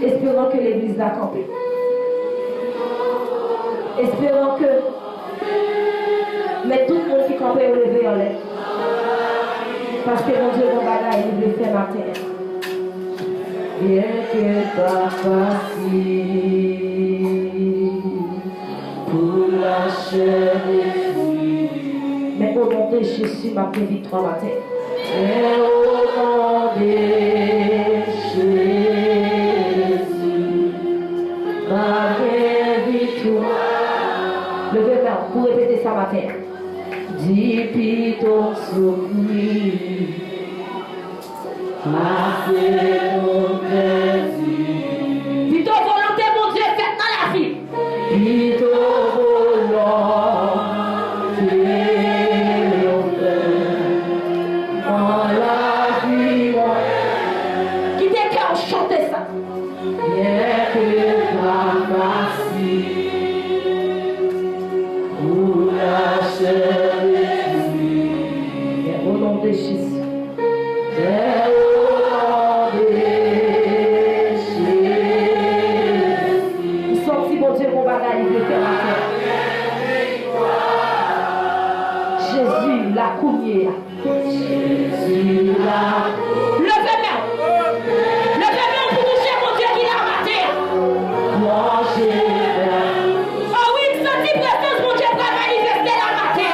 Espérons que l'église va camper. Espérons que. Mais tout le monde qui campe est levé en l'air. Parce que mon Dieu, mon bagage, il veut faire ma terre. Bien que pas facile pour la chair des filles. Mais au nom de Jésus, ma paix victoire ma terre. Et au nom de Jésus, ma paix victoire. Levez la main pour répéter ça ma terre. Dis ton souffrir. Passez ton plaisir. Dis ton volonté, mon Dieu, faite dans la vie. Dis ton volonté, dans la vie. Qui t'es qu'à chanter ça? Bien que pas facile pour la chair au nom de Jésus. Sorti mon Dieu mon bagage il veut faire la terre. Jésus la couillée. Jésus la levez-moi. Levez-moi pour toucher mon Dieu qui l'a maté. Moi j'ai oh oui, sorti présence mon Dieu va manifester la maté.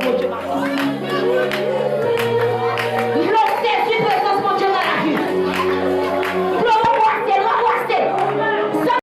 bon Dieu.